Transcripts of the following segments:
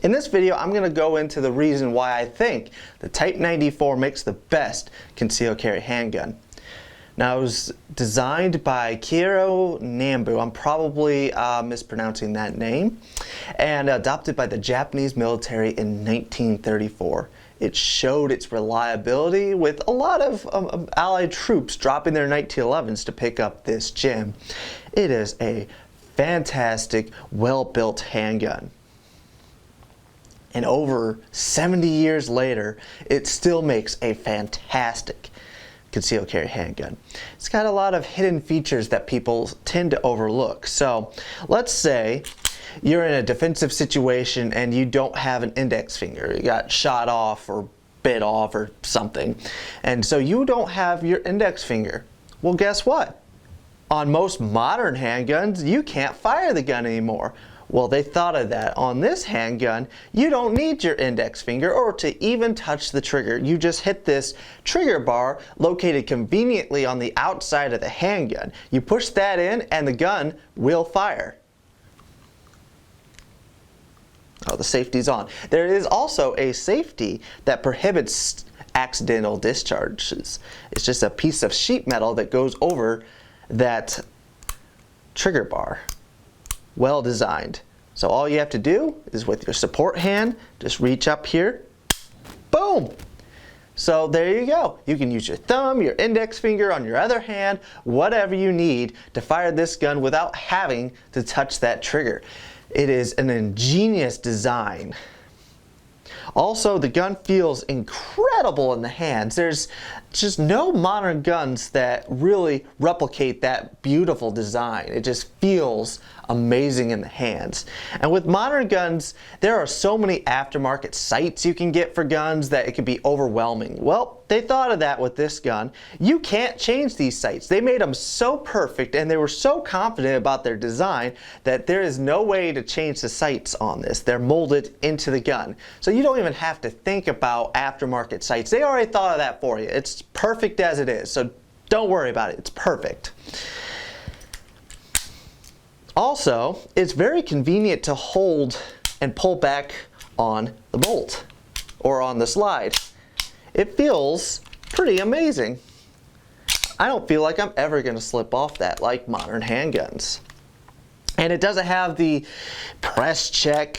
In this video, I'm going to go into the reason why I think the Type 94 makes the best concealed carry handgun. Now, it was designed by Nambu, I'm probably mispronouncing that name, and adopted by the Japanese military in 1934. It showed its reliability with a lot of Allied troops dropping their 1911s to pick up this gem. It is a fantastic, well-built handgun. And over 70 years later, it still makes a fantastic concealed carry handgun. It's got a lot of hidden features that people tend to overlook. So let's say you're in a defensive situation and you don't have an index finger. You got shot off or bit off or something. And so you don't have your index finger. Well, guess what? On most modern handguns, you can't fire the gun anymore. Well, they thought of that. On this handgun, you don't need your index finger or to even touch the trigger. You just hit this trigger bar located conveniently on the outside of the handgun. You push that in and the gun will fire. Oh, the safety's on. There is also a safety that prohibits accidental discharges. It's just a piece of sheet metal that goes over that trigger bar. Well designed. So all you have to do is with your support hand, just reach up here, boom! So there you go. You can use your thumb, your index finger on your other hand, whatever you need to fire this gun without having to touch that trigger. It is an ingenious design. Also, the gun feels incredible in the hands. There's just no modern guns that really replicate that beautiful design. It just feels amazing in the hands. And with modern guns, there are so many aftermarket sights you can get for guns that it can be overwhelming. Well, they thought of that with this gun. You can't change these sights. They made them so perfect and they were so confident about their design that there is no way to change the sights on this. They're molded into the gun. So you don't even have to think about aftermarket sights. They already thought of that for you. It's perfect as it is. So don't worry about it. It's perfect. Also, it's very convenient to hold and pull back on the bolt or on the slide. It feels pretty amazing. I don't feel like I'm ever going to slip off that like modern handguns. And it doesn't have the press check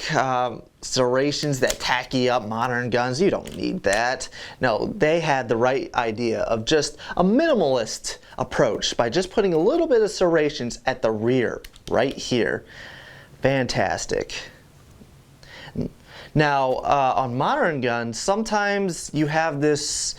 serrations that tacky up modern guns. You don't need that. No, they had the right idea of just a minimalist approach by just putting a little bit of serrations at the rear, right here. Fantastic. Now, on modern guns, sometimes you have this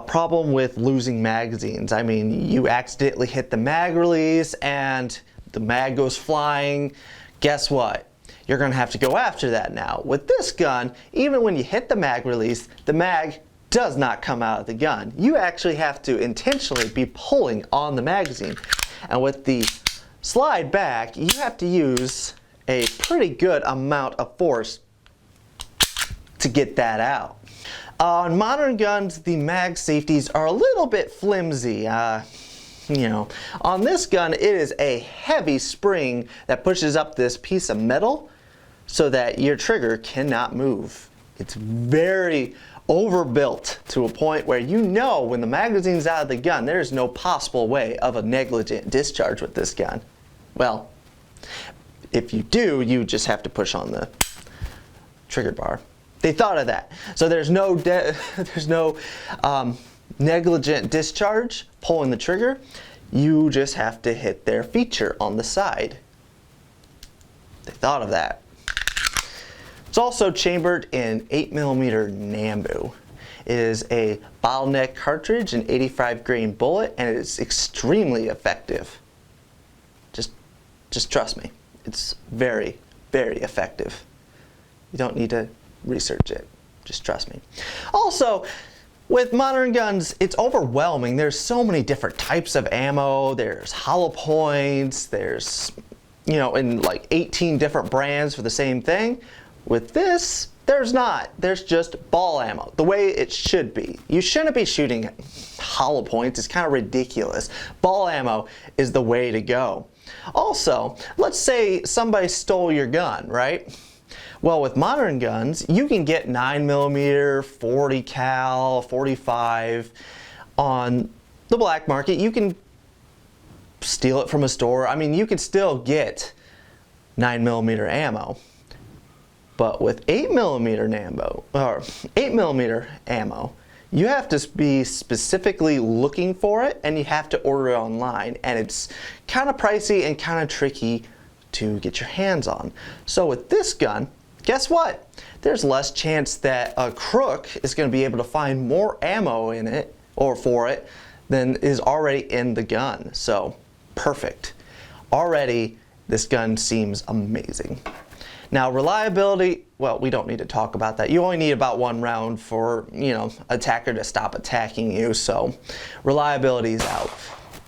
problem with losing magazines. I mean, you accidentally hit the mag release and the mag goes flying. Guess what? You're going to have to go after that now. With this gun, even when you hit the mag release, the mag does not come out of the gun. You actually have to intentionally be pulling on the magazine. And with the slide back, you have to use a pretty good amount of force to get that out. On modern guns, the mag safeties are a little bit flimsy. You know, on this gun, it is a heavy spring that pushes up this piece of metal so that your trigger cannot move. It's very overbuilt to a point where you know when the magazine's out of the gun, there is no possible way of a negligent discharge with this gun. Well, if you do, you just have to push on the trigger bar. They thought of that. So there's no negligent discharge pulling the trigger. You just have to hit their feature on the side. They thought of that. It's also chambered in 8mm Nambu. It is a bottleneck cartridge, an 85 grain bullet, and it's extremely effective. Just trust me. It's very, very effective. You don't need to research it. Just trust me. Also, with modern guns, it's overwhelming. There's so many different types of ammo. There's hollow points. There's, you know, in like 18 different brands for the same thing. With this, there's not. There's just ball ammo, the way it should be. You shouldn't be shooting hollow points. It's kind of ridiculous. Ball ammo is the way to go. Also, let's say somebody stole your gun, right? Well, with modern guns, you can get 9mm, 40 cal, 45 on the black market. You can steal it from a store. I mean, you can still get 9mm ammo. But with 8mm Nambu, or 8mm ammo, you have to be specifically looking for it, and you have to order it online, and it's kind of pricey and kind of tricky to get your hands on. So with this gun, guess what? There's less chance that a crook is going to be able to find more ammo in it or for it than is already in the gun. So perfect. Already this gun seems amazing. Now reliability, well, we don't need to talk about that. You only need about 1 round for, attacker to stop attacking you, so reliability is out.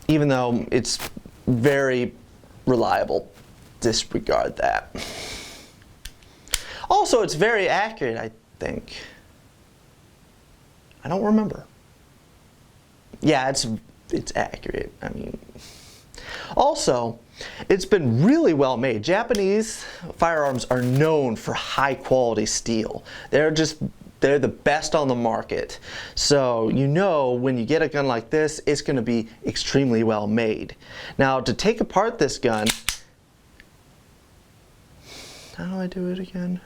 Even though it's very reliable, disregard that. Also, it's very accurate, I think. I don't remember. Yeah, it's accurate. I mean, also, it's been really well made. Japanese firearms are known for high quality steel. They're the best on the market. So when you get a gun like this, it's going to be extremely well made. Now, to take apart this gun, how do I do it again?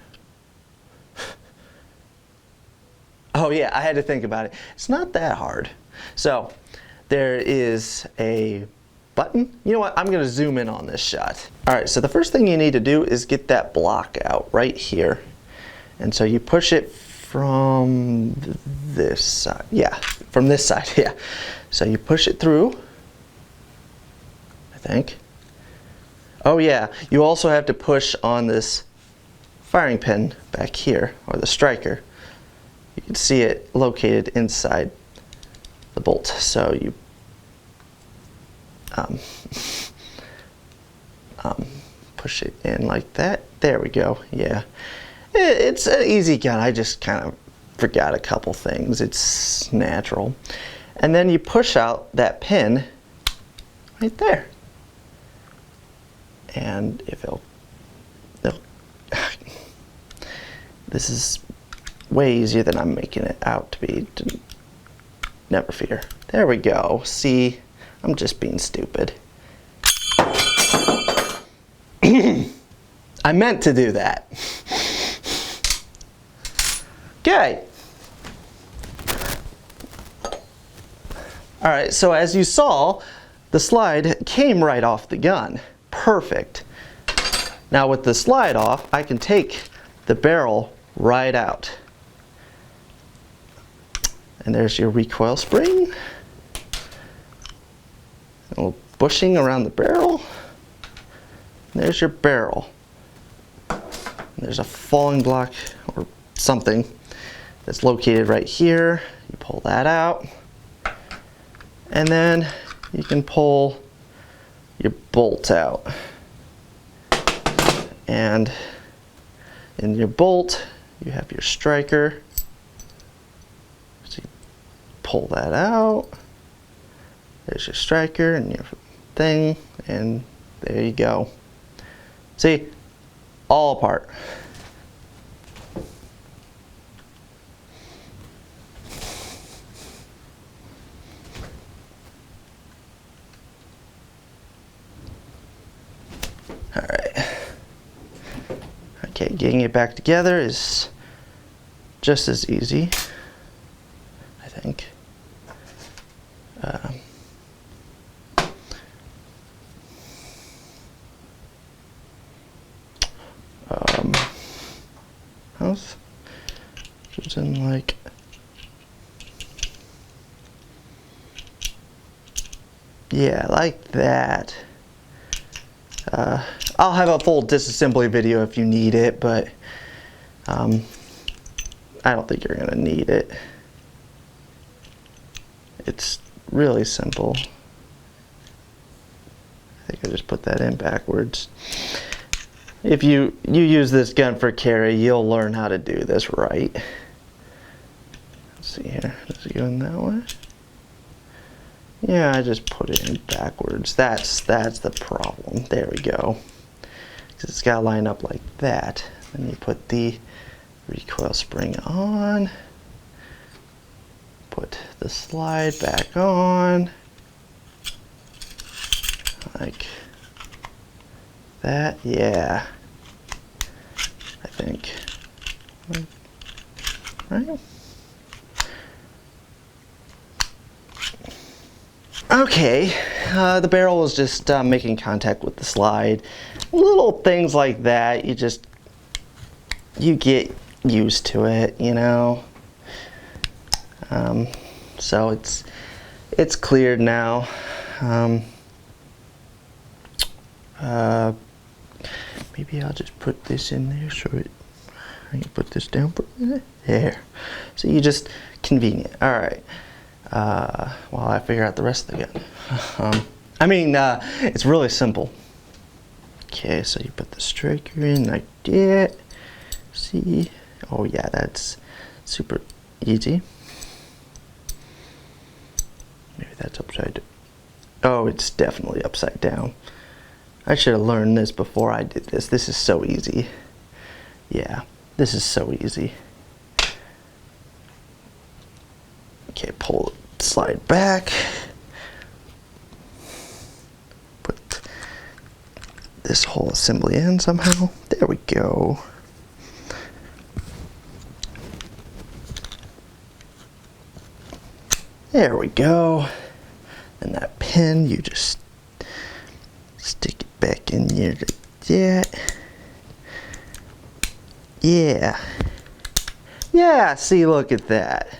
Oh yeah, I had to think about it. It's not that hard. So there is a button. You know what? I'm going to zoom in on this shot. All right, so the first thing you need to do is get that block out right here. And so you push it from this side. Yeah, from this side, yeah. So you push it through, I think. Oh yeah, you also have to push on this firing pin back here, or the striker. You can see it located inside the bolt. So you push it in like that. There we go. Yeah, it's an easy gun. I just kind of forgot a couple things. It's natural. And then you push out that pin right there. And if it'll this is way easier than I'm making it out to be. Never fear. There we go. See, I'm just being stupid. I meant to do that. Okay. Alright, so as you saw, the slide came right off the gun. Perfect. Now with the slide off, I can take the barrel right out. And there's your recoil spring. A little bushing around the barrel. And there's your barrel. And there's a falling block or something that's located right here. You pull that out. And then you can pull your bolt out. And in your bolt, you have your striker. So you pull that out. There's your striker and your thing, and there you go. See, all apart. All right. Okay, getting it back together is just as easy, I think. How's it's in like yeah, like that. I'll have a full disassembly video if you need it, but I don't think you're gonna need it. It's really simple. I think I just put that in backwards. If you use this gun for carry, you'll learn how to do this right. Let's see here. Does it go in that way? Yeah, I just put it in backwards. That's the problem. There we go. Because it's got to line up like that. Then you put the recoil spring on, put the slide back on, like that. Yeah, I think, right? Okay, the barrel was just making contact with the slide. Little things like that, you get used to it, you know. So it's cleared now. Maybe I'll just put this in there so I can put this down for a minute. There. So you just convenient. All right. While I figure out the rest of the gun. It's really simple. Okay, so you put the striker in like that. See? Oh yeah, that's super easy. Maybe that's upside down. Oh, it's definitely upside down. I should have learned this before I did this. This is so easy. Yeah, this is so easy. Okay, pull it, slide back. Put this whole assembly in somehow. There we go. There we go. And that pin, you just stick it back in here like that. Yeah. Yeah, see, look at that.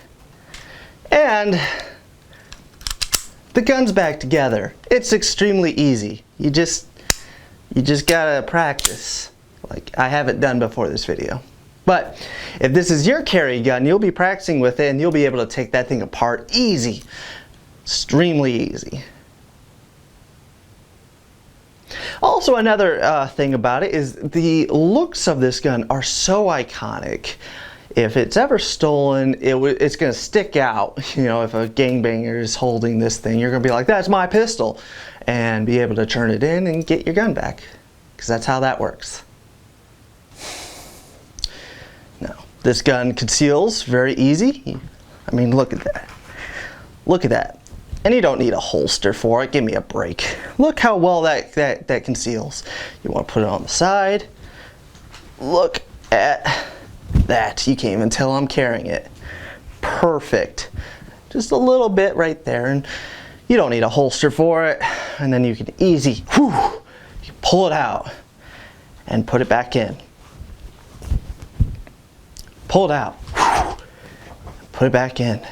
And the gun's back together. It's extremely easy. You just gotta practice. Like I haven't done before this video. But if this is your carry gun, you'll be practicing with it and you'll be able to take that thing apart easy. Extremely easy. Also, another thing about it is the looks of this gun are so iconic. If it's ever stolen, it's going to stick out. You know, if a gangbanger is holding this thing, you're going to be like, that's my pistol, and be able to turn it in and get your gun back, because that's how that works. Now, this gun conceals very easy. I mean, look at that. Look at that. And you don't need a holster for it. Give me a break. Look how well that conceals. You want to put it on the side. Look at that. You can't even tell I'm carrying it. Perfect. Just a little bit right there. And you don't need a holster for it. And then you can you pull it out and put it back in. Pull it out. Put it back in.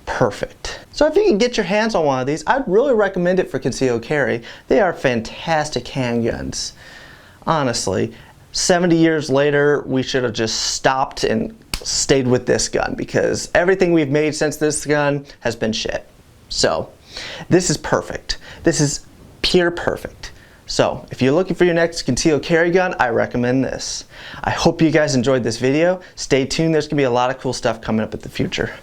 Perfect. So if you can get your hands on one of these, I'd really recommend it for concealed carry. They are fantastic handguns. Honestly, 70 years later, we should have just stopped and stayed with this gun, because everything we've made since this gun has been shit. So this is perfect. This is pure perfect. So if you're looking for your next concealed carry gun, I recommend this. I hope you guys enjoyed this video. Stay tuned. There's going to be a lot of cool stuff coming up in the future.